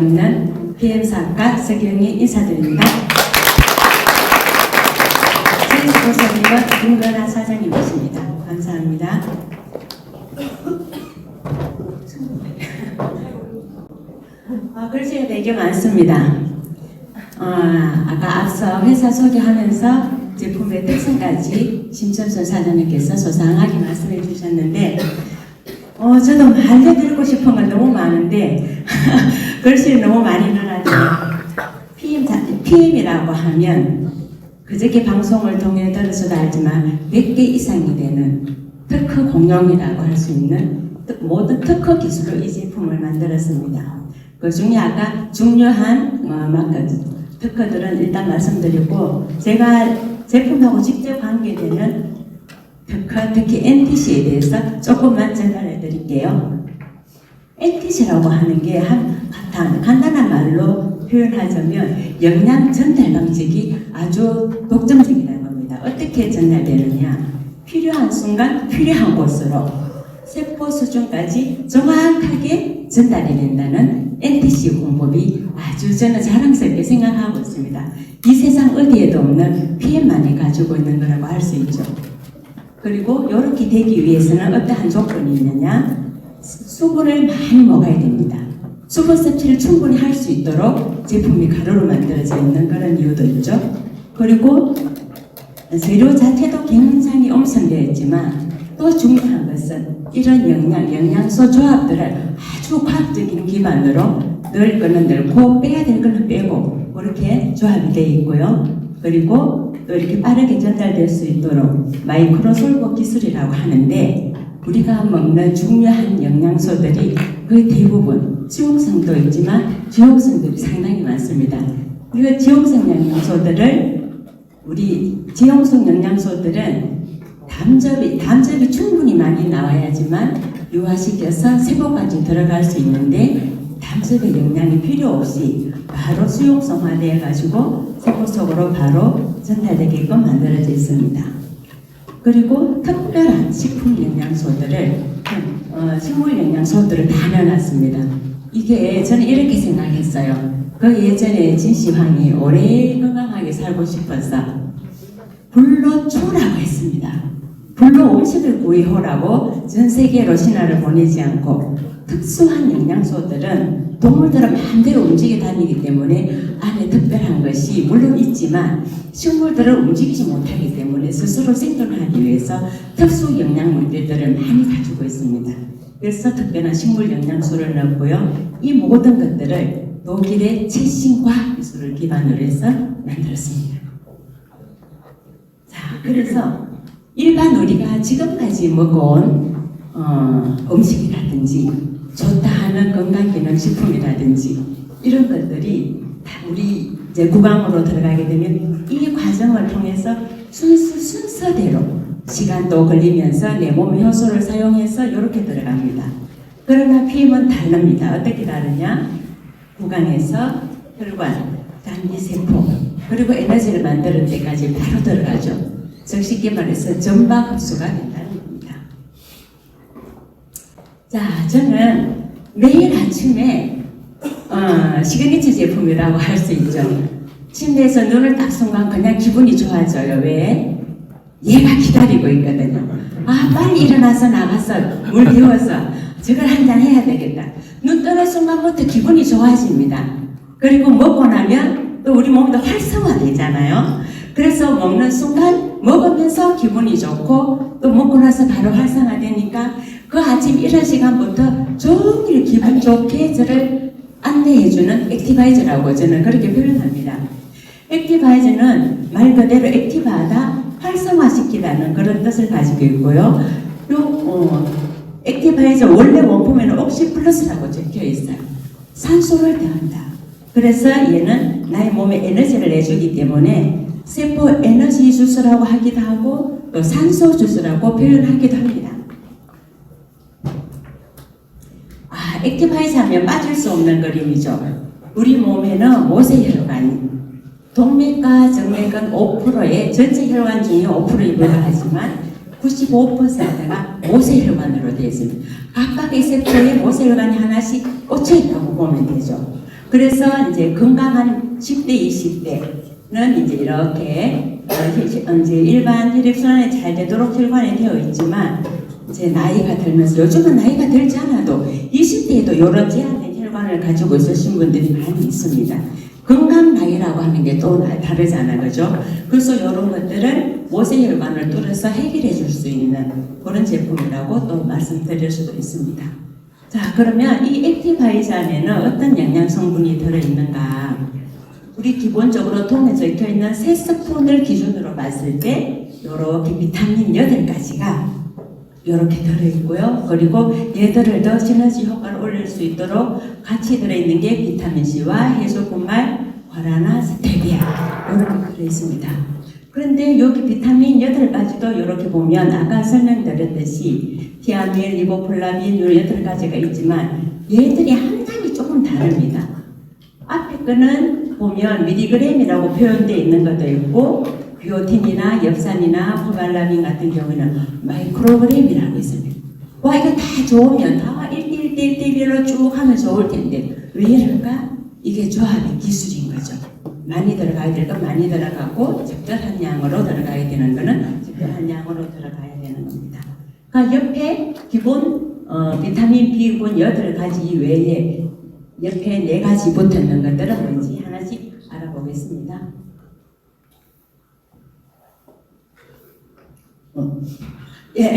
없는 PM사학과 서경희 인사드립니다. 제주도서기관 김건아 사장님이십니다. 감사합니다. 글씨가 되게 많습니다. 아까 앞서 회사 소개하면서 제품의 특성까지 심천순 사장님께서 소상하게 말씀해 주셨는데 저도 알려드리고 싶은 건 너무 많은데 글씨를 너무 많이 넣어놨는데 PM이라고 하면 그저께 방송을 통해 들어서도 알지만 100개 이상이 되는 특허 공룡이라고 할 수 있는 모든 특허 기술로 이 제품을 만들었습니다. 그 중에 아까 중요한 특허들은 일단 말씀드리고, 제가 제품하고 직접 관계되는 특허, 특히 NTC에 대해서 조금만 전달해 드릴게요. NTC라고 하는 게 간단한 말로 표현하자면 영양 전달 방식이 아주 독점적이라는 겁니다. 어떻게 전달되느냐? 필요한 순간 필요한 곳으로 세포 수준까지 정확하게 전달이 된다는 NTC 공법이 아주 저는 자랑스럽게 생각하고 있습니다. 이 세상 어디에도 없는 PM만이 가지고 있는 거라고 할 수 있죠. 그리고 이렇게 되기 위해서는 어떠한 조건이 있느냐? 수분을 많이 먹어야 됩니다. 수분 섭취를 충분히 할 수 있도록 제품이 가루로 만들어져 있는 그런 이유도 있죠. 그리고 재료 자체도 굉장히 엄선되어 있지만 또 중요한 것은 이런 영양소 조합들을 아주 과학적인 기반으로 넣을 거는 넣고 빼야 될 거는 빼고 그렇게 조합이 되어 있고요. 그리고 또 이렇게 빠르게 전달될 수 있도록 마이크로 솔보 기술이라고 하는데, 우리가 먹는 중요한 영양소들이 거의 대부분 지용성도 있지만 지용성들이 상당히 많습니다. 이 지용성 영양소들은 담즙이 충분히 많이 나와야지만 유화시켜서 세포까지 들어갈 수 있는데, 담즙의 영양이 필요 없이 바로 수용성화되어 가지고 세포 속으로 바로 전달되게끔 만들어져 있습니다. 그리고 특별한 식품 영양소들을 식물 영양소들을 다 넣어놨습니다. 이게 저는 이렇게 생각했어요. 그 예전에 진시황이 오래 건강하게 살고 싶어서 불로초라고 했습니다. 불로 음식을 구해오라고 전 세계로 신화를 보내지 않고, 특수한 영양소들은 동물들은 마음대로 움직여 다니기 때문에 안에 특별한 것이 물론 있지만 식물들은 움직이지 못하기 때문에 스스로 생존하기 위해서 특수 영양물질들을 많이 가지고 있습니다. 그래서 특별한 식물 영양소를 넣고요. 이 모든 것들을 독일의 최신 과학 기술을 기반으로 해서 만들었습니다. 자, 그래서 일반 우리가 지금까지 먹어온 음식이라든지 좋다 하는 건강기능식품이라든지 이런 것들이 다 우리 이제 구강으로 들어가게 되면 이 과정을 통해서 순서대로 시간도 걸리면서 내 몸의 효소를 사용해서 이렇게 들어갑니다. 그러나 PM은 다릅니다. 어떻게 다르냐? 구강에서 혈관, 단기세포, 그리고 에너지를 만드는 데까지 바로 들어가죠. 즉 쉽게 말해서 전방 흡수가 된다는 겁니다. 자, 저는 매일 아침에 시그니처 제품이라고 할 수 있죠. 침대에서 눈을 딱 순간 그냥 기분이 좋아져요. 왜? 얘가 기다리고 있거든요. 빨리 일어나서 나가서 물 데워서 저걸 한잔 해야 되겠다. 눈 뜨는 순간부터 기분이 좋아집니다. 그리고 먹고 나면 또 우리 몸도 활성화되잖아요. 그래서 먹는 순간 먹으면서 기분이 좋고, 또 먹고 나서 바로 활성화되니까 그 아침 이런 시간부터 종일 기분 좋게 저를 안내해주는 액티바이저라고 저는 그렇게 표현합니다. 액티바이저는 말 그대로 액티브하다, 활성화시키다는 그런 뜻을 가지고 있고요. 또 액티바이저 원래 원품에는 옥시 플러스라고 적혀 있어요. 산소를 더한다. 그래서 얘는 나의 몸에 에너지를 내주기 때문에 세포 에너지 주스라고 하기도 하고 또 산소 주스라고 표현하기도 합니다. 액티바이저 하면 빠질 수 없는 그림이죠. 우리 몸에는 모세혈관이, 동맥과 정맥은 5%의 전체 혈관 중에 5%에 불과하지만 95%가 모세혈관으로 되어 있습니다. 각각의 세포에 모세혈관이 하나씩 꽂혀 있다고 보면 되죠. 그래서 이제 건강한 10대, 20대는 이제 이렇게 이제 일반 혈액순환이 잘 되도록 혈관이 되어 있지만 이제 나이가 들면서 요즘은 나이가 들지 않아도 20대에도 이런 제한된 혈관을 가지고 있으신 분들이 많이 있습니다. 건강 나이라고 하는 게 또 다르잖아요, 그죠? 그래서 이런 것들을 모세혈관을 뚫어서 해결해 줄 수 있는 그런 제품이라고 또 말씀드릴 수도 있습니다. 자, 그러면 이 액티바이즈 안에는 어떤 영양 성분이 들어있는가? 우리 기본적으로 통에 적혀 있는 세 스푼을 기준으로 봤을 때 이렇게 비타민 8가지가 이렇게 들어있고요. 그리고 얘들을 더 시너지 효과를 올릴 수 있도록 같이 들어있는 게 비타민C와 해조분말, 과라나, 스테비아 이렇게 들어있습니다. 그런데 여기 비타민 8가지도 이렇게 보면 아까 설명드렸듯이 티아민, 리보플라빈 요 8가지가 있지만 얘들이 함량이 조금 다릅니다. 앞에 거는 보면 미리그램이라고 표현되어 있는 것도 있고 비오틴이나 엽산이나 포발라민 같은 경우는 마이크로그램이라고 있습니다. 와, 이거 다 좋으면 다 1대1로 쭉 하면 좋을 텐데 왜 이럴까? 이게 조합의 기술인 거죠. 많이 들어가야 될 건 많이 들어가고 적절한 양으로 들어가야 되는 거는 적절한 양으로 들어가야 되는 겁니다. 그러니까 옆에 기본 비타민 B군 8가지 외에 옆에 4가지 붙어있는 것들은 뭔지 하나씩 알아보겠습니다. 예,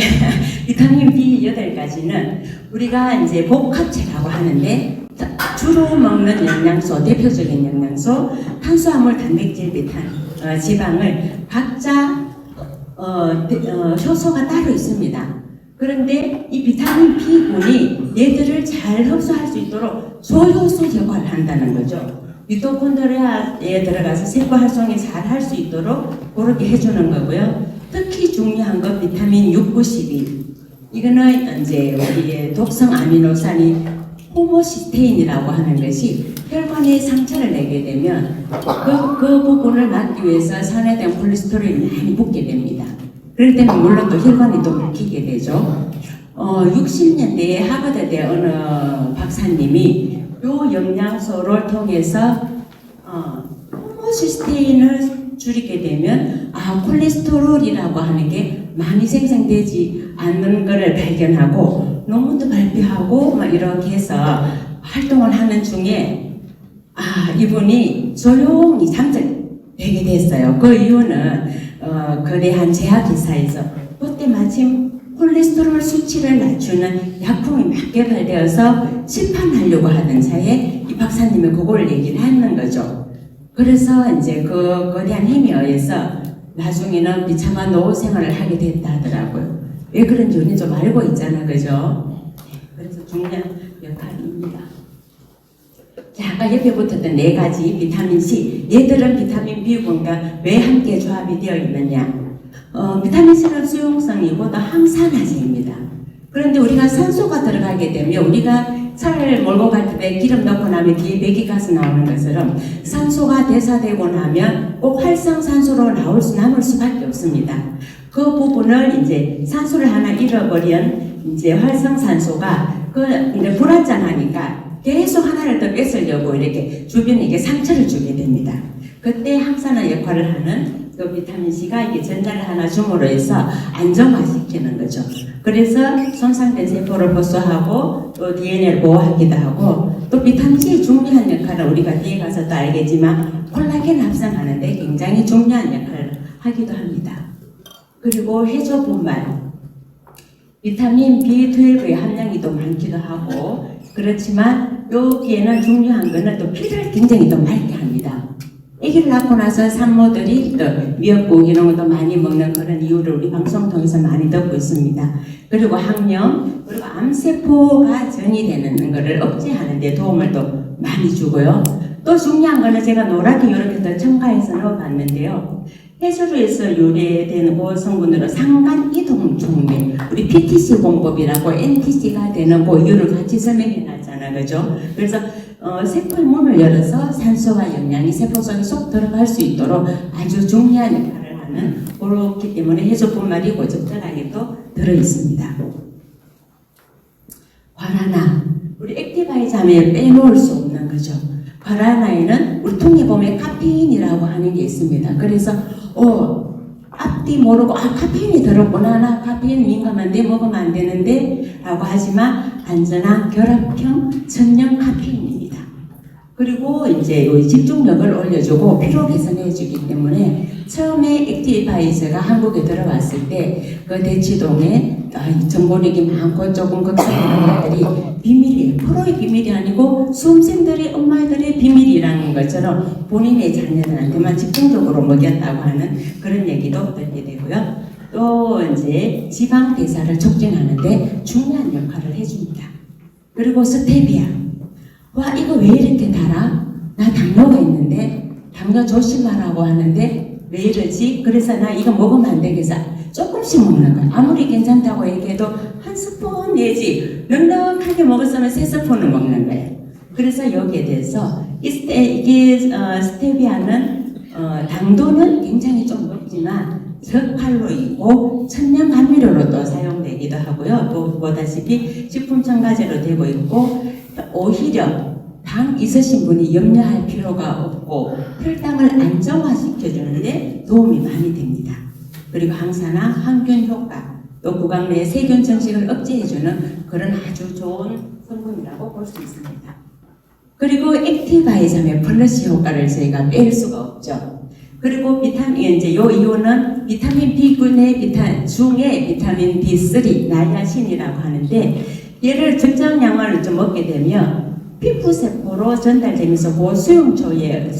비타민 B8가지는 우리가 이제 복합체라고 하는데 주로 먹는 영양소, 대표적인 영양소, 탄수화물, 단백질, 지방을 각자 효소가 따로 있습니다. 그런데 이 비타민 B군이 얘들을 잘 흡수할 수 있도록 소효소 역할을 한다는 거죠. 미토콘드리아에 들어가서 세포 활성이 잘 할 수 있도록 그렇게 해주는 거고요. 특히 중요한 건 비타민 6, 9, 12. 이거는 이제 우리의 독성 아미노산이 호모시스테인이라고 하는 것이 혈관에 상처를 내게 되면 그 부분을 막기 위해서 산화된 콜레스테롤이 많이 붙게 됩니다. 그럴 때는 물론 또 혈관이 또 막히게 되죠. 60년대에 하버드대 어느 박사님이 이 영양소를 통해서 호모시스테인을 줄이게 되면 콜레스테롤이라고 하는 게 많이 생성되지 않는 것을 발견하고 논문도 발표하고 막 이렇게 해서 활동을 하는 중에 이분이 조용히 잠적되게 됐어요. 그 이유는 거대한 제약회사에서 그때 마침 콜레스테롤 수치를 낮추는 약품이 막 개발되어서 시판하려고 하던 차에 이 박사님이 그걸 얘기를 하는 거죠. 그래서 이제 그 거대한 힘에 의해서 나중에는 비참한 노후 생활을 하게 됐다 하더라고요. 왜 그런지 우리는 좀 알고 있잖아, 그죠? 그래서 중요한 역할입니다. 자, 아까 옆에 붙었던 4가지 비타민 C, 얘들은 비타민 B군과 왜 함께 조합이 되어 있느냐? 비타민 C는 수용성이고 또 항산화제입니다. 그런데 우리가 산소가 들어가게 되면 우리가 차를 몰고 갈 때 기름 넣고 나면 뒤에 배기가스 나오는 것처럼 산소가 대사되고 나면 꼭 활성산소로 남을 수밖에 없습니다. 그 부분을 이제 산소를 하나 잃어버린 이제 활성산소가 이제 불안정하니까 계속 하나를 더 뺏으려고 이렇게 주변에게 상처를 주게 됩니다. 그때 항산화 역할을 하는 그 비타민 C가 이게 전달을 하나 줌으로 해서 안정화시키는 거죠. 그래서 손상된 세포를 보수하고 또 DNA를 보호하기도 하고 또 비타민 C의 중요한 역할은 우리가 뒤에 가서 또 알겠지만 콜라겐 합성하는데 굉장히 중요한 역할을 하기도 합니다. 그리고 해조분말 비타민 B12의 함량이 또 많기도 하고 그렇지만 여기에는 중요한 거는 또 피를 굉장히 또 맑게 합니다. 아기를 낳고 나서 산모들이 또 미역국 이런 것도 많이 먹는 그런 이유를 우리 방송 통해서 많이 듣고 있습니다. 그리고 항염, 그리고 암세포가 전이되는 것을 억제하는 데 도움을 또 많이 주고요. 또 중요한 거는 제가 노랗게 이렇게 또 첨가해서 넣어봤는데요. 해조류에서 요리되는 그 성분으로 상간이동촉매, 우리 PTC 공법이라고 NTC가 되는 그 이유를 같이 설명해 놨잖아요, 그죠? 그래서 세포의 문을 열어서 산소와 영양이 세포 속에 쏙 들어갈 수 있도록 아주 중요한 역할을 하는 그렇기 때문에 해조분말이 적절하게 또 들어있습니다. 과라나, 우리 액티바이즈 하면 빼놓을 수 없는 거죠. 과라나에는 우리 통에 보면 카페인이라고 하는 게 있습니다. 그래서 앞뒤 모르고 카페인이 들었구나, 나 카페인 민감한데 먹으면 안 되는데 라고 하지만 안전한 결합형 천연 카페인입니다. 그리고 이제 집중력을 올려주고 피로 개선해주기 때문에 처음에 액티바이저가 한국에 들어왔을 때 그 대치동에 정보력이 많고 조금 걱정하는 것들이 비밀이에요. 프로의 비밀이 아니고 수험생들의 엄마들의 비밀이라는 것처럼 본인의 자녀들한테만 집중적으로 먹였다고 하는 그런 얘기도 듣게 되고요. 또 이제 지방 대사를 촉진하는데 중요한 역할을 해줍니다. 그리고 스테비아. 와, 이거 왜 이렇게 달아? 나 당뇨가 있는데 당뇨 조심하라고 하는데 왜 이러지? 그래서 나 이거 먹으면 안 되겠어. 조금씩 먹는 거야. 아무리 괜찮다고 얘기해도 한 스푼 내지 넉넉하게 먹었으면 3스푼을 먹는 거예요. 그래서 여기에 대해서 스테비아는 당도는 굉장히 좀 높지만 저칼로리고 천연 감미료로도 사용되기도 하고요. 또 보다시피 식품 첨가제로 되고 있고 오히려 당 있으신 분이 염려할 필요가 없고 혈당을 안정화시켜주는데 도움이 많이 됩니다. 그리고 항산화, 항균 효과, 또 구강 내 세균 증식을 억제해주는 그런 아주 좋은 성분이라고 볼 수 있습니다. 그리고 액티바이저의 플러스 효과를 저희가 뺄 수가 없죠. 그리고 이제 요 이유는 비타민 B군의 중에 비타민 B3, 나이아신이라고 하는데 얘를 적정량을 좀 먹게 되면 피부세포로 전달되면서 그 수용체에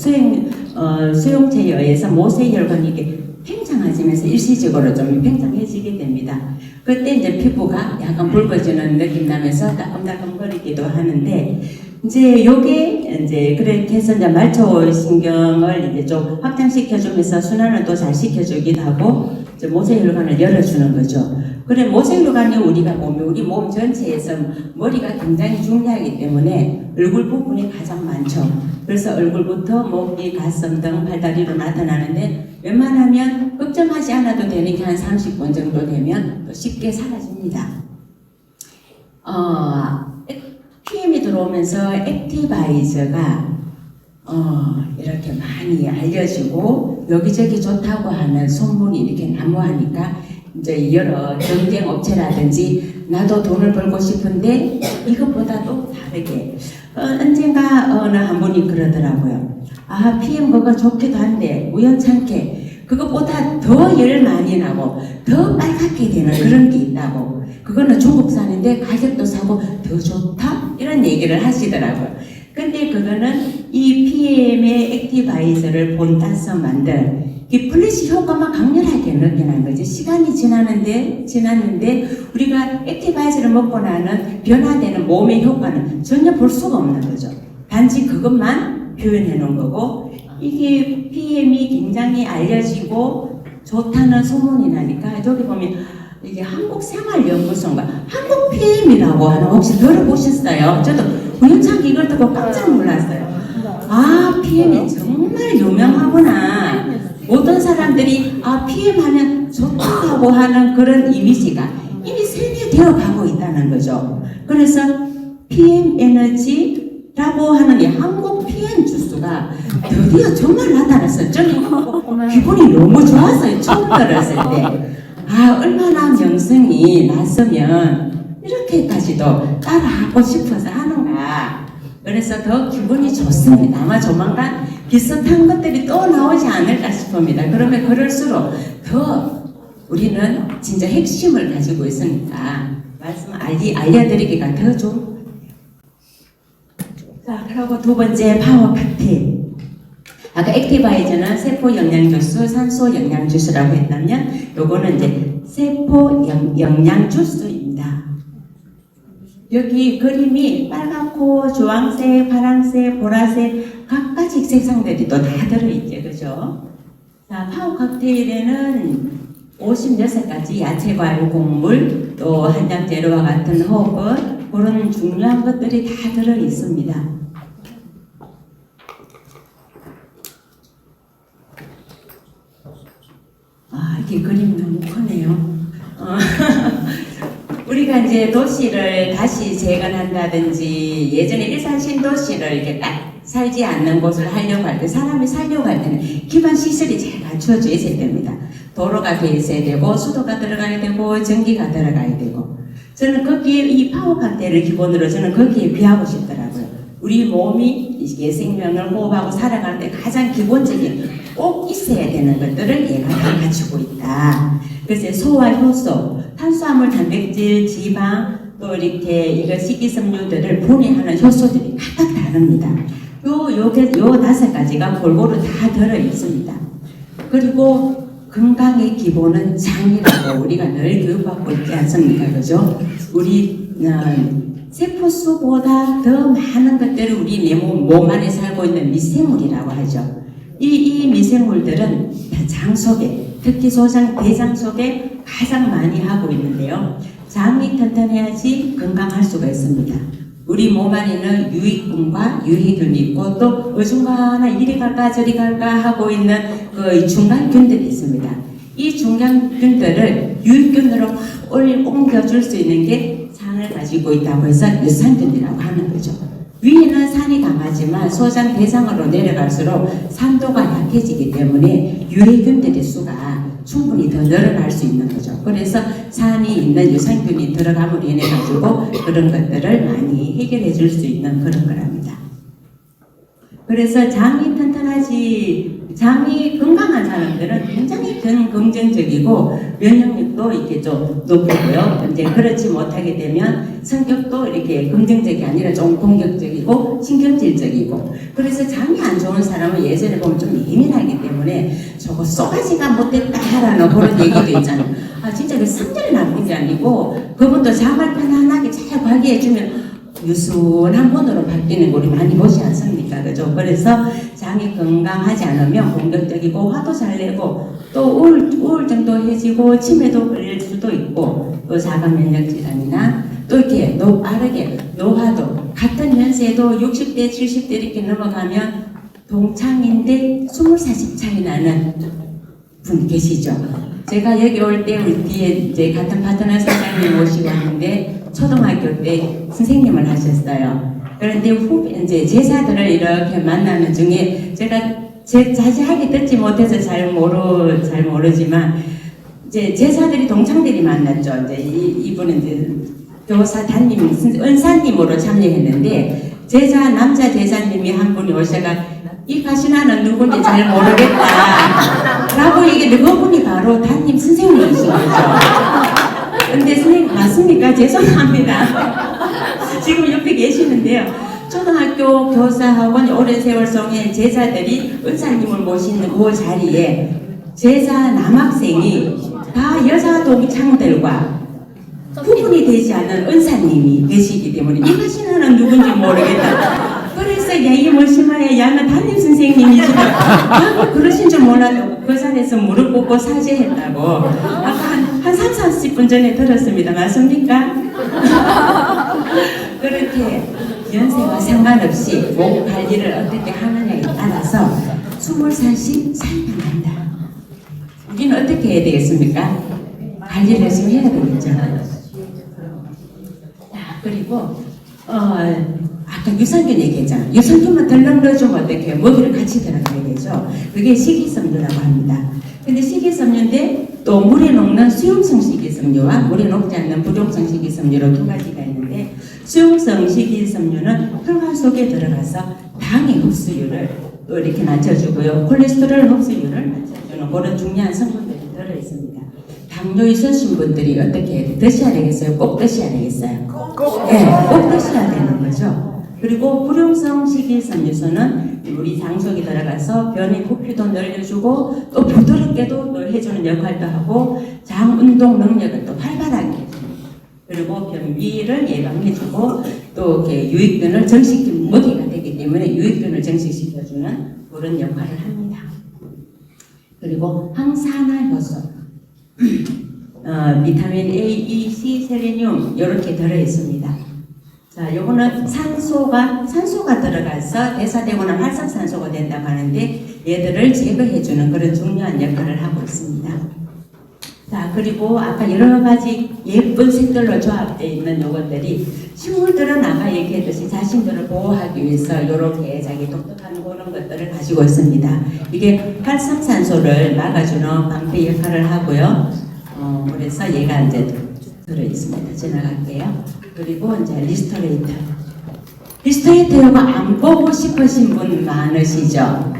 의해서 모세혈관이 이게 팽창해지면서 일시적으로 좀 팽창해지게 됩니다. 그때 이제 피부가 약간 붉어지는 느낌 나면서 따끔따끔거리기도 하는데 이제 요게 이제 그렇게 해서 이제 말초신경을 이제 좀 확장시켜주면서 순환을 또 잘 시켜주기도 하고 이제 모세혈관을 열어주는 거죠. 그래 모세혈관이 우리가 보면 우리 몸 전체에서 머리가 굉장히 중요하기 때문에 얼굴 부분이 가장 많죠. 그래서 얼굴부터 목이, 가슴 등 팔다리로 나타나는데 웬만하면 걱정하지 않아도 되는 게 한 30분 정도 되면 또 쉽게 사라집니다. PM이 들어오면서 액티바이저가 이렇게 많이 알려지고 여기저기 좋다고 하는 소문이 이렇게 난무하니까 이제 여러 경쟁 업체라든지 나도 돈을 벌고 싶은데 이것보다도 다르게 언젠가 어느 한 분이 그러더라고요. PM 그거 좋기도 한데 우연찮게 그것보다 더 열 많이 나고 더 빨갛게 되는 그런 게 있다고. 그거는 중국산인데 가격도 싸고 더 좋다? 이런 얘기를 하시더라고요. 근데 그거는 이 PM의 액티바이저를 본따서 만든 이 플래시 효과만 강렬하게 느껴난 거지. 시간이 지났는데 우리가 액티바이저를 먹고 나는 변화되는 몸의 효과는 전혀 볼 수가 없는 거죠. 단지 그것만 표현해 놓은 거고 이게 PM이 굉장히 알려지고 좋다는 소문이 나니까 저기 보면 이게 한국생활연구소인가 한국 PM이라고 하는 혹시 들어보셨어요? 저도 우연찮게 이걸 듣고 깜짝 놀랐어요. PM이 정말 유명하구나. 모든 사람들이 PM 하면 좋다고 하는 그런 이미지가 이미 세뇌되어 가고 있다는 거죠. 그래서 PM 에너지라고 하는 이 한국 PM 주스가 드디어 정말 나타났어요. 저는 기분이 너무 좋았어요. 처음 들었을 때. 얼마나 명성이 났으면 이렇게까지도 따라하고 싶어서 하는가. 그래서 더 기분이 좋습니다. 아마 조만간 비슷한 것들이 또 나오지 않을까 싶습니다. 그러면 그럴수록 더 우리는 진짜 핵심을 가지고 있으니까 말씀 알려드리기가 더 좋은 것 같아요. 자, 그리고 두 번째 파워 칵테일. 아까 액티바이저는 세포 영양주스, 산소 영양주스라고 했다면 요거는 이제 세포 영양주스입니다. 여기 그림이 빨갛고 주황색, 파란색, 보라색 각가지 색상들이 또 다 들어있죠. 그죠? 자, 파워 칵테일에는 56가지 야채, 과일, 곡물, 또 한약 재료와 같은 허브 그런 중요한 것들이 다 들어있습니다. 이게 그림이 너무 크네요. 우리가 이제 도시를 다시 재건한다든지 예전에 일산 신도시를 이렇게 딱 살지 않는 곳을 하려고 할 때, 사람이 살려고 할 때는 기반 시설이 잘 갖추어져 있어야 됩니다. 도로가 돼 있어야 되고, 수도가 들어가야 되고, 전기가 들어가야 되고. 저는 거기에 이 파워카테를 기본으로 저는 거기에 비하고 싶더라고요. 우리 몸이 이게 생명을 호흡하고 살아가는데 가장 기본적인 꼭 있어야 되는 것들을 얘가 다 갖추고 있다. 그래서 소화 효소, 탄수화물, 단백질, 지방, 또 이렇게 이거 식이섬유들을 분해하는 효소들이 각각 다릅니다. 요 5가지가 골고루 다 들어 있습니다. 그리고 건강의 기본은 장이라고 우리가 늘 교육받고 있지 않습니까? 그죠? 우리 세포수보다 더 많은 것들을 우리 내 몸 안에 살고 있는 미생물이라고 하죠. 이 미생물들은 장 속에, 특히 소장, 대장 속에 가장 많이 하고 있는데요. 장이 튼튼해야지 건강할 수가 있습니다. 우리 몸 안에는 유익균과 유해균이 있고 또 어중간한 이리 갈까 저리 갈까 하고 있는 그 중간균들이 있습니다. 이 중간균들을 유익균으로 옮겨줄 수 있는 게 산을 가지고 있다고 해서 유산균이라고 하는 거죠. 위에는 산이 강하지만 소장 대장으로 내려갈수록 산도가 약해지기 때문에 유해균들의 수가 충분히 더 늘어날 수 있는 거죠. 그래서 산이 있는 유산균이 들어감으로 인해 가지고 그런 것들을 많이 해결해 줄 수 있는 그런 거랍니다. 그래서 장이 튼튼하지, 장이 건강한 사람들은 굉장히 긍정적이고 면역력도 이렇게 좀 높고요. 이제 그렇지 못하게 되면 성격도 이렇게 긍정적이 아니라 좀 공격적이고 신경질적이고, 그래서 장이 안 좋은 사람은 예전에 보면 좀 예민하기 때문에 저거 쏘가지가 못됐다라는 그런 얘기도 있잖아요. 아 진짜 그 성질이 나쁜 게 아니고 그분도 장을 편안하게 잘 관리해주면 유순한 분으로 바뀌는 거 우리 많이 보지 않습니까? 그죠? 그래서 장이 건강하지 않으면 공격적이고 화도 잘 내고 또 우울증도 해지고 치매도 걸릴 수도 있고 또 자가 면역 질환이나 또 이렇게 빠르게 노화도 같은 연세도 60대 70대 이렇게 넘어가면 동창인데 20살씩 차이 나는 분 계시죠? 제가 여기 올 때 우리 뒤에 이제 같은 파트너 사장님 모시고 왔는데 초등학교 때 선생님을 하셨어요. 그런데 이제 제자들을 이렇게 만나는 중에 제가 자세하게 듣지 못해서 잘 모르지만 이제 제자들이 동창들이 만났죠. 이제 이분은 이제 교사 담임 은사님으로 참여했는데 남자 제자님이 한 분이 오셔가 이 가시나는 누군지 잘 모르겠다 라고 얘기했는데 그분이 바로 담임 선생님이신 거죠. 근데 선생님 맞습니까? 죄송합니다. 지금 옆에 계시는데요. 초등학교 교사학원 오랜 세월 속에 제자들이 은사님을 모시는 그 자리에 제자 남학생이 다 여자 동창들과 구분이 되지 않는 은사님이 계시기 때문에 이 가시나는 누군지 모르겠다. 그래서 이 멀심하여 야는 담임 선생님이시다. 나도 그러신 줄 몰라도 그 자리에서 무릎 꿇고 사죄했다고 아까 한 30-40분 전에 들었습니다. 맞습니까? 그렇게 연세와 상관없이 몸 관리를 어떻게 하느냐에 따라서 20살씩 차이가 난다. 우리는 어떻게 해야 되겠습니까? 관리를 열심히 해야 되겠죠. 그리고 아까 유산균 얘기했잖아요. 유산균만 덜렁 넣어주면 어떻게 해요? 먹이를 같이 들어가야 되죠. 그게 식이섬유라고 합니다. 근데 식이섬유인데 또 물에 녹는 수용성 식이섬유와 물에 녹지 않는 불용성 식이섬유로 두 가지가 있는데 수용성 식이섬유는 혈관 속에 들어가서 당의 흡수율을 또 이렇게 낮춰주고요. 콜레스테롤 흡수율을 낮춰주는 그런 중요한 성분들이 들어있습니다. 당뇨 있으신 분들이 어떻게 드셔야 되겠어요? 꼭 드셔야 되겠어요? 네, 꼭 드셔야 되는 거죠. 그리고 불용성 식이섬유소는 우리 장 속에 들어가서 변의 부피도 늘려주고 또 부드럽게도 또 해주는 역할도 하고 장 운동 능력을 또 활발하게 해줍니다. 그리고 변비를 예방해주고 또 이렇게 유익균을 정식 먹이가 되기 때문에 유익균을 정식시켜주는 그런 역할을 합니다. 그리고 항산화 효소, 비타민 A, E, C, 세레늄 이렇게 들어있습니다. 자, 요거는 산소가 들어가서 대사되거나 활성산소가 된다고 하는데 얘들을 제거해주는 그런 중요한 역할을 하고 있습니다. 자, 그리고 아까 여러 가지 예쁜 색들로 조합되어 있는 요것들이 식물들은 아까 얘기했듯이 자신들을 보호하기 위해서 이렇게 자기 독특한 그런 것들을 가지고 있습니다. 이게 활성산소를 막아주는 방패 역할을 하고요. 그래서 얘가 이제 들어있습니다. 지나갈게요. 그리고 이제 리스토레이터. 리스토레이터 이거 안 보고 싶으신 분 많으시죠?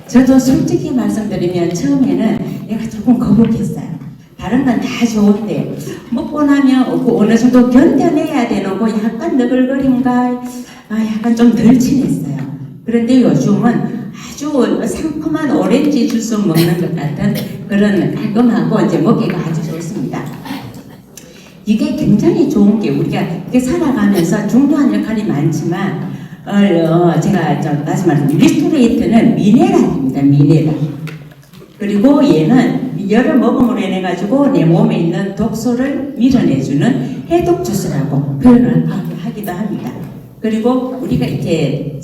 저도 솔직히 말씀드리면 처음에는 얘가 조금 거북했어요. 다른 건 다 좋은데 먹고 나면 어느 정도 견뎌내야 되는 거 약간 너글거림과 약간 좀 덜 친했어요. 그런데 요즘은 아주 상큼한 오렌지 주스 먹는 것 같은 그런 깔끔하고 이제 먹기가 아주 좋습니다. 이게 굉장히 좋은 게 우리가 이렇게 살아가면서 중요한 역할이 많지만 제가 다시 말하면 리스토레이트는 미네랄입니다. 미네랄. 그리고 얘는 열을 먹음으로 인해 가지고 내 몸에 있는 독소를 밀어내주는 해독 주스라고 표현을 하기도 합니다. 그리고 우리가 이렇게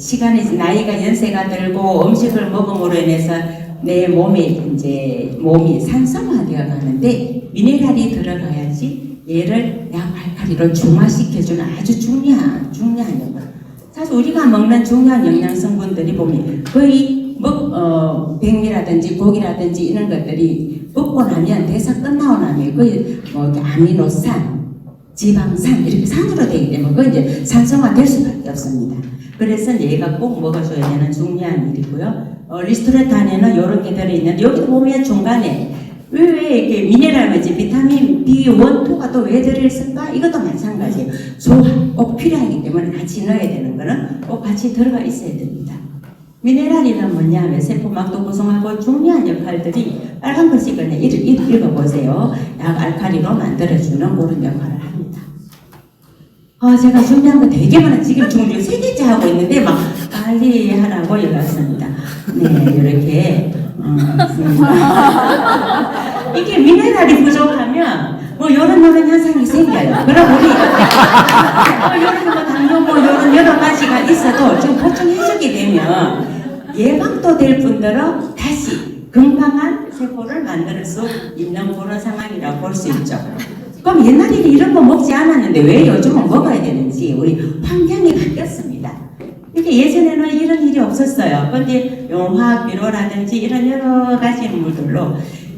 나이가 연세가 들고 음식을 먹음으로 인해서 내 몸에 이제 몸이 산성화되어 가는데 미네랄이 들어가야지 얘를 약알칼리로 중화시켜주는 아주 중요한 역할. 사실 우리가 먹는 중요한 영양 성분들이 보면 거의 백미라든지 고기라든지 이런 것들이 먹고 나면 대사 끝나고 나면 거의 아미노산, 지방산 이렇게 산으로 되기 때문에 그 이제 산성화 될 수밖에 없습니다. 그래서 얘가 꼭 먹어줘야 되는 중요한 일이고요. 리스토레이트 안에는 이렇게 들어있는데 여기 보면 중간에 왜 이렇게 미네랄이지 비타민 B1, 2가 또 왜 들어있을까? 이것도 마찬가지예요. 조합 꼭 필요하기 때문에 같이 넣어야 되는 거는 꼭 같이 들어가 있어야 됩니다. 미네랄이란 뭐냐 하면 세포막도 구성하고 중요한 역할들이 빨간 글씨 그냥 읽어보세요. 약 알칼리로 만들어주는 그런 역할을 합니다. 제가 준비한 거 되게 많아. 지금 중국 3개째 하고 있는데 막 빨리 하라고 연락했습니다. 네, 이렇게 이게 미네랄이 부족하면 이런 현상이 생겨요. 그럼 우리 이런 당뇨 이런 여러 가지가 있어도 좀 보충해주게 되면 예방도 될 뿐더러 다시 건강한 세포를 만들 수 있는 그런 상황이라고 볼 수 있죠. 그럼 옛날에는 이런 거 먹지 않았는데 왜 요즘은 먹어야 되는지 우리 환경이 바뀌었습니다. 이게 예전에는 이런 일이 없었어요. 그런데 화학비료라든지 이런 여러 가지 물들로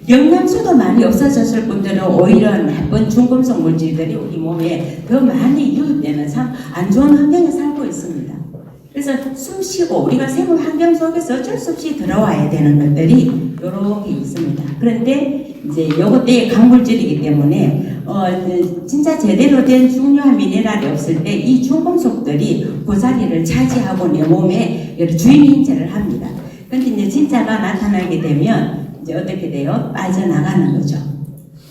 영양소도 많이 없어졌을 뿐더러 오히려 나쁜 중금속 물질들이 우리 몸에 더 많이 유입되는 안 좋은 환경에 살고 있습니다. 그래서 숨 쉬고 우리가 생활 환경 속에서 어쩔 수 없이 들어와야 되는 것들이 이렇게 있습니다. 그런데 이제 요것들이 강물질이기 때문에 진짜 제대로 된 중요한 미네랄이 없을 때 이 중금속들이 그 자리를 차지하고 내 몸에 주인 행세를 합니다. 근데 이제 진짜가 나타나게 되면 이제 어떻게 돼요? 빠져나가는 거죠.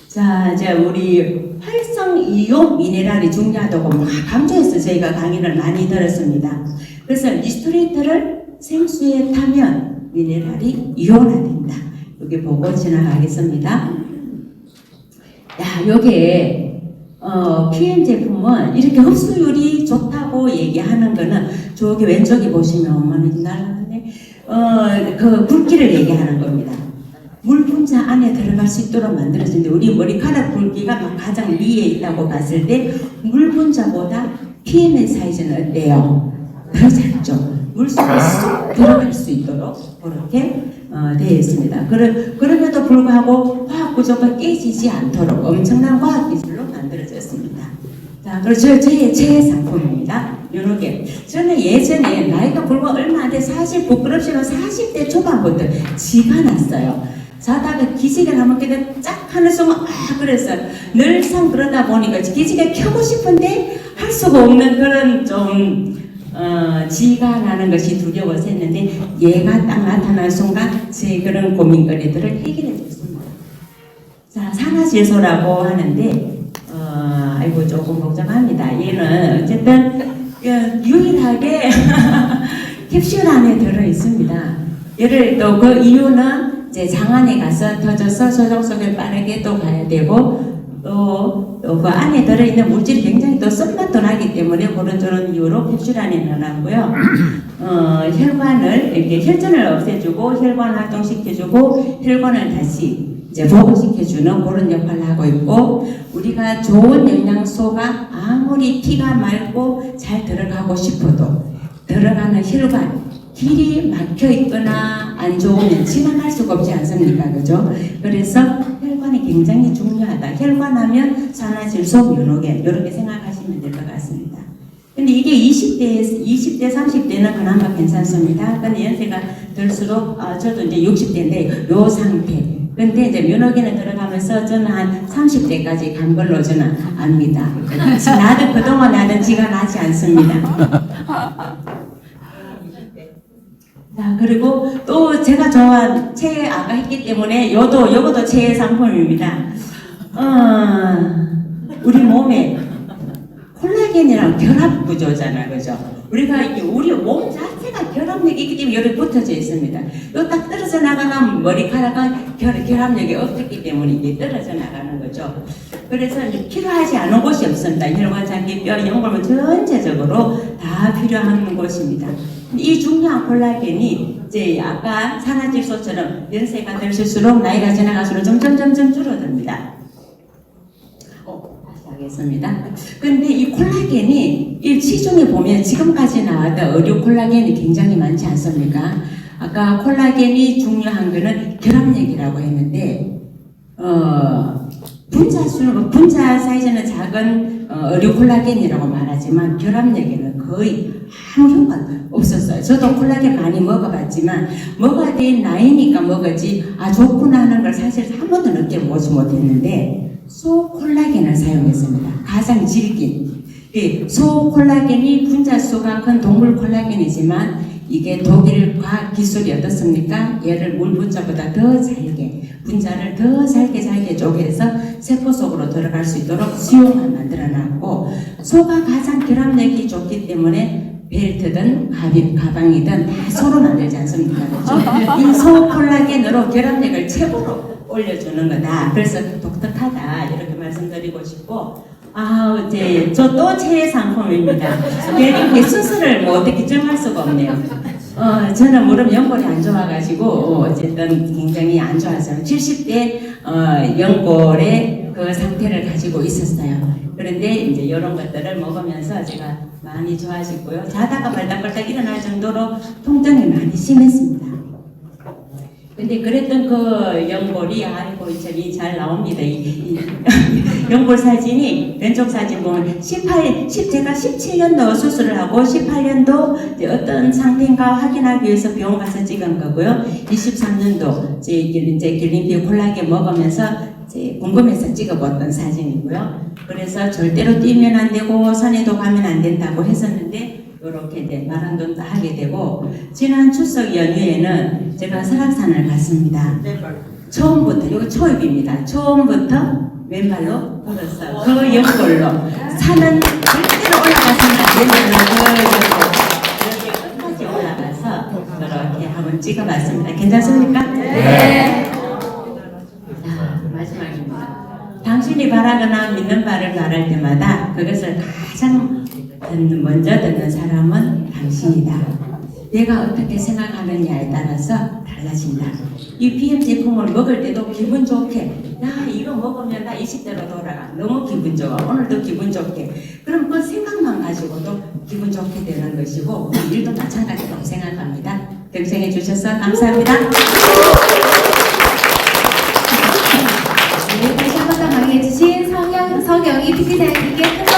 자, 이제 우리 활성 이온 미네랄이 중요하다고 강조해서 저희가 강의를 많이 들었습니다. 그래서 리스토레이터를 생수에 타면 미네랄이 이온화된다. 여기 보고 지나가겠습니다. 요게 PM 제품은 이렇게 흡수율이 좋다고 얘기하는 거는 저기 왼쪽에 보시면 어머니 날라가네. 그 굵기를 얘기하는 겁니다. 물 분자 안에 들어갈 수 있도록 만들어진데 우리 머리카락 굵기가 가장 위에 있다고 봤을 때 물 분자보다 PM의 사이즈는 어때요? 더 작죠. 물속에 쏙 들어갈 수 있도록 그렇게 되어 있습니다. 그럼에도 불구하고 화학 구조가 깨지지 않도록 엄청난 화학 기술로 만들어졌습니다. 자, 그리고 저의 최애 상품입니다. 요렇게 저는 예전에 나이가 불과 얼마 안 돼 사실 부끄럽지만 40대 초반부터 지가 났어요. 자다가 기지개를 한번 켜다 쫙 하는 순간 그래서 늘상 그러다 보니까 기지개 켜고 싶은데 할 수가 없는 그런 좀 지가 나는 것이 두려워서 했는데 얘가 딱 나타난 순간 제 그런 고민거리들을 해결해 줬습니다. 자, 산화질소라고 하는데 아이고 조금 복잡합니다. 얘는 어쨌든 유일하게 캡슐 안에 들어 있습니다. 얘를 또 그 이유는 이제 장 안에 가서 터져서 소장 속에 빠르게 또 가야 되고 또 그 안에 들어있는 물질이 굉장히 또 쓴맛도 나기 때문에 그런 이유로 캡슐 안에 넣어놨고요. 혈관을 이렇게 혈전을 없애주고 혈관 활동시켜주고 혈관을 다시 이제 보호시켜주는 그런 역할을 하고 있고, 우리가 좋은 영양소가 아무리 피가 맑고 잘 들어가고 싶어도 들어가는 혈관, 길이 막혀 있거나 안 좋으면 지나갈 수가 없지 않습니까? 그죠? 그래서 혈관이 굉장히 중요하다. 혈관하면 산화질소, 뮤노겐 이렇게 생각하시면 될 것 같습니다. 근데 이게 20대, 30대는 그나마 괜찮습니다. 근데 연세가 들수록 저도 이제 60대인데 요 상태. 근데 이제 면허기는 들어가면서 저는 한 30대까지 간 걸로 저는 압니다. 나도 그동안 나는 지가 나지 않습니다. 자, 그리고 또 제가 좋아한 최애 아까 했기 때문에 요것도 최애 상품입니다. 우리 몸에 콜라겐이랑 결합 구조잖아, 그죠? 우리가 이게 우리 몸 자체가 결합력이 있기 때문에 여기 붙어져 있습니다. 요 딱 떨어져 나가면 머리카락은 결합력이 없기 때문에 이게 떨어져 나가는 거죠. 그래서 필요하지 않은 곳이 없습니다. 혈관, 장기, 뼈, 연골 전체적으로 다 필요한 곳입니다. 이 중요한 콜라겐이 이제 아까 산화질소처럼 연세가 들수록 나이가 지나갈수록 점점 줄어듭니다. 다시 하겠습니다. 근데 이 콜라겐이 이 시중에 보면 지금까지 나왔던 의료 콜라겐이 굉장히 많지 않습니까? 아까 콜라겐이 중요한 거는 결합력이라고 했는데 분자 사이즈는 작은 의료 콜라겐이라고 말하지만 결합력에는 거의 아무 효과가 없었어요. 저도 콜라겐 많이 먹어봤지만 먹어야 될 나이니까 먹었지 좋구나 하는 걸 사실 한 번도 느껴보지 못했는데 소콜라겐을 사용했습니다. 가장 질긴 소콜라겐이 분자수가 큰 동물 콜라겐이지만 이게 독일 과학 기술이 어떻습니까? 얘를 물 분자보다 더 잘게 분자를 더 잘게 쪼개서 세포 속으로 들어갈 수 있도록 수용을 만들어놨고 소가 가장 결합력이 좋기 때문에 벨트든 가방이든 다 소로 만들지 않습니까? 그렇죠? 이 소 콜라겐으로 결합력을 최고로 올려주는 거다. 그래서 독특하다 이렇게 말씀드리고 싶고 이제 저 또 최애 상품입니다. 이렇게 수술을 어떻게 정할 수가 없네요. 저는 무릎 연골이 안 좋아가지고 어쨌든 굉장히 안 좋았어요. 70대 연골의 그 상태를 가지고 있었어요. 그런데 이제 이런 것들을 먹으면서 제가 많이 좋아지고요. 자다가 발닥발닥 일어날 정도로 통증이 많이 심했습니다. 근데 그랬던 그 연골이 저기 잘 나옵니다. 이 연골 사진이 왼쪽 사진 보면 제가 17년도 수술을 하고 18년도 어떤 상태인가 확인하기 위해서 병원 가서 찍은 거고요. 23년도 이제 길림피 콜라겐 먹으면서 궁금해서 찍어봤던 사진이고요. 그래서 절대로 뛰면 안 되고 산에도 가면 안 된다고 했었는데 이렇게 이제 마라톤도 하게 되고 지난 추석 연휴에는 제가 설악산을 갔습니다. 처음부터 이거 초입입니다. 처음부터 왼발로 걸었어요. 그 연골로 산은 절대로 올라가서는 안 된다는 이렇게 끝까지 올라가서 이렇게 한번 찍어봤습니다. 괜찮습니까? 네. 자, 마지막입니다. 당신이 바라거나 믿는 바를 바랄 때마다 그것을 가장 먼저 듣는 사람은 당신이다. 내가 어떻게 생각하느냐에 따라서 달라진다. 이 PM 제품을 먹을 때도 기분 좋게 이거 먹으면 나 20대로 돌아가. 너무 기분 좋아. 오늘도 기분 좋게. 그럼 그 생각만 가지고도 기분 좋게 되는 것이고 우리 일도 마찬가지라고 생각합니다. 경청해 주셔서 감사합니다. 네, 다시 한 번 더 강의해주신 성영희 PT장님께